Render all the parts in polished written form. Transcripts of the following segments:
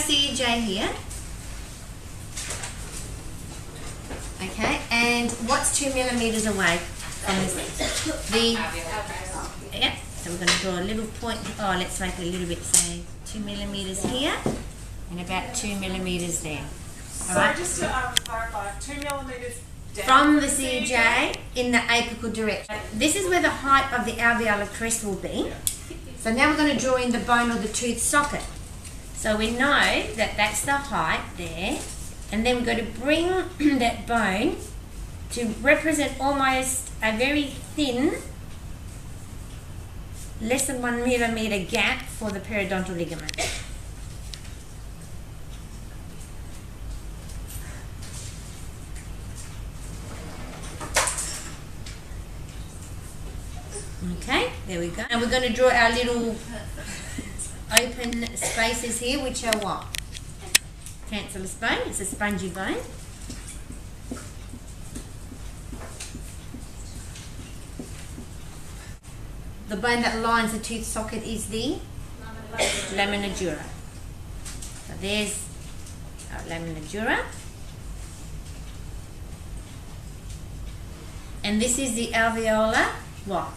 CJ here. Okay, and what's 2 millimeters away from the yeah, so we're going to draw a little point. Oh, let's make it a little bit, say 2 millimeters here and about 2 millimeters there. All right. So just to clarify, 2 millimeters down from the CJ in the apical direction. This is where the height of the alveolar crest will be. So now we're going to draw in the bone or the tooth socket. So we know that that's the height there, and then we're going to bring that bone to represent almost a very thin, less than 1 millimeter gap for the periodontal ligament. Okay, there we go. And we're going to draw our little open spaces here, which are what? Cancellous bone. It's a spongy bone. The bone that lines the tooth socket is the lamina dura. So there's our lamina dura. And this is the alveolar what?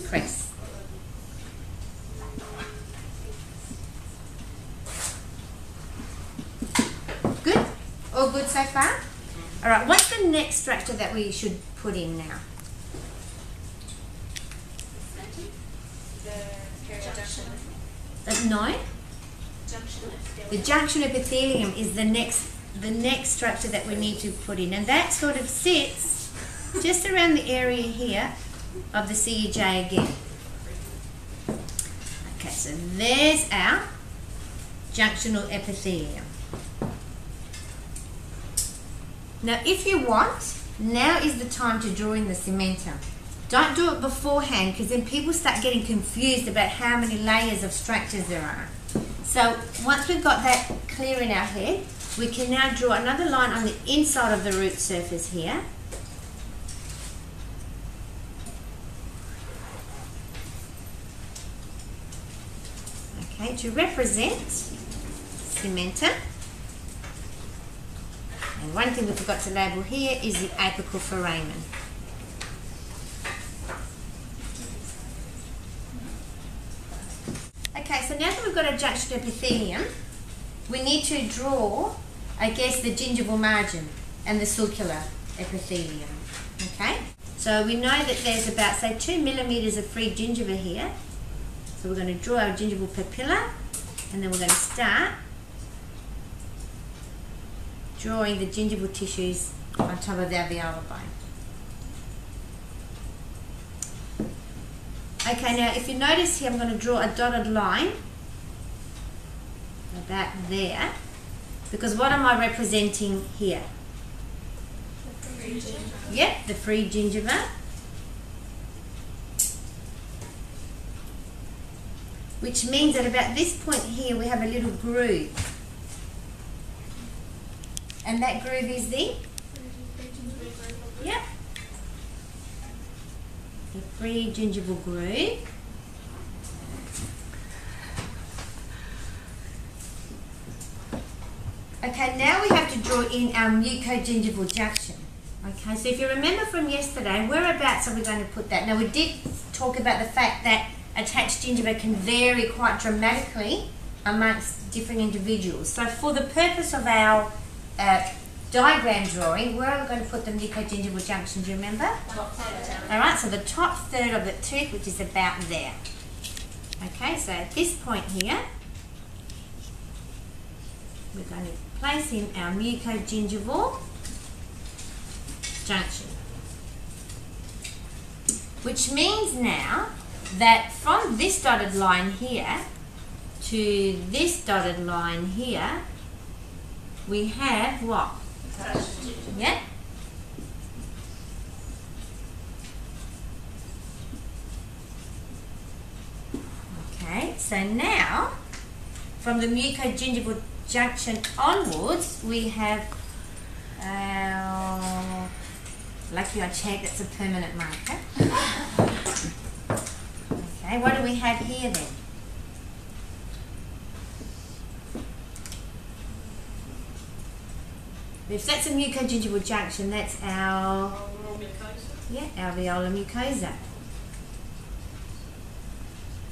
Crest. Good? All good so far? Alright, what's the next structure that we should put in now? No? The junction epithelium is the next structure that we need to put in, and that sort of sits just around the area here of the CJ again. Okay, so there's our junctional epithelium. Now if you want, now is the time to draw in the cementum. Don't do it beforehand, because then people start getting confused about how many layers of structures there are. So once we've got that clear in our head, we can now draw another line on the inside of the root surface here. Okay, to represent cementum. And one thing we forgot to label here is the apical foramen. Okay, so now that we've got a junction epithelium, we need to draw, I guess, the gingival margin and the sulcular epithelium. Okay, so we know that there's about, say, 2 millimeters of free gingiva here. So we're going to draw our gingival papilla, and then we're going to start drawing the gingival tissues on top of the alveolar bone. Okay, now if you notice here, I'm going to draw a dotted line about there, because what am I representing here? The free gingiva. Yep, the free gingiva. Which means that about this point here we have a little groove. And that groove is the? Yep. The free gingival groove. Okay, now we have to draw in our mucogingival junction. Okay, so if you remember from yesterday, whereabouts are we going to put that? Now we did talk about the fact that attached gingiva can vary quite dramatically amongst different individuals. So for the purpose of our diagram drawing, where are we going to put the mucogingival junction, do you remember? Alright, so the top third of the tooth, which is about there. Okay, so at this point here, we're going to place in our mucogingival junction. Which means now that from this dotted line here to this dotted line here, we have what? Yeah? Okay, so now from the mucogingival junction onwards, we have our, lucky I checked, that's a permanent marker. Okay, what do we have here then? If that's a mucogingival junction, that's our alveolar mucosa.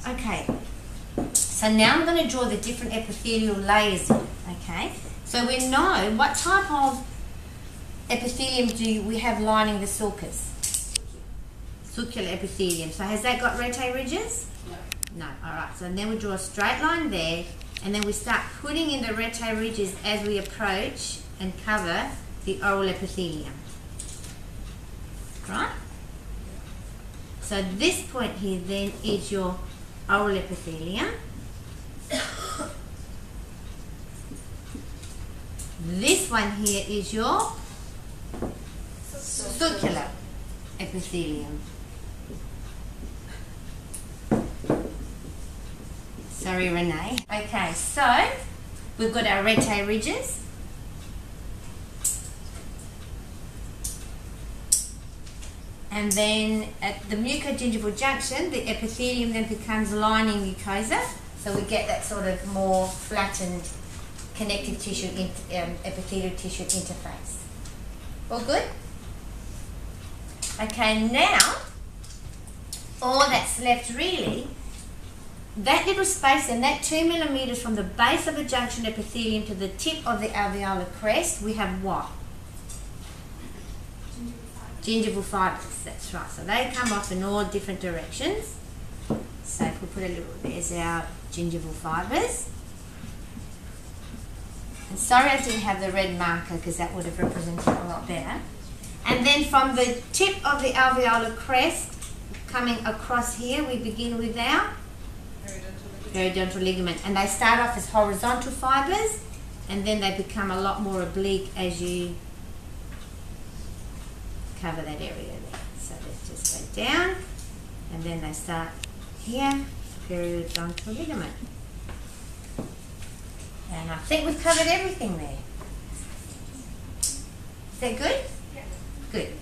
Okay, so now I'm going to draw the different epithelial layers in, okay? So we know what type of epithelium do we have lining the sulcus? Sulcular epithelium. So has that got rete ridges? No. Alright, so then we draw a straight line there, and then we start putting in the rete ridges as we approach and cover the oral epithelium. Right? So this point here then is your oral epithelium. This one here is your sulcular epithelium. Sorry, Renee. Okay, so we've got our rete ridges. And then at the mucogingival junction, the epithelium then becomes lining mucosa. So we get that sort of more flattened connective tissue, epithelial tissue interface. All good? Okay, now all that's left really, that little space and that 2 millimeters from the base of the junction epithelium to the tip of the alveolar crest, we have what? Gingival fibres, that's right. So they come off in all different directions. So if we put a little, there's our gingival fibres. And sorry I didn't have the red marker because that would have represented it a lot better. And then from the tip of the alveolar crest, coming across here, we begin with our periodontal ligament. And they start off as horizontal fibres, and then they become a lot more oblique as you cover that area there. So let's just go down, and then they start here, periodontal ligament. And I think we've covered everything there. Is that good? Yeah. Good.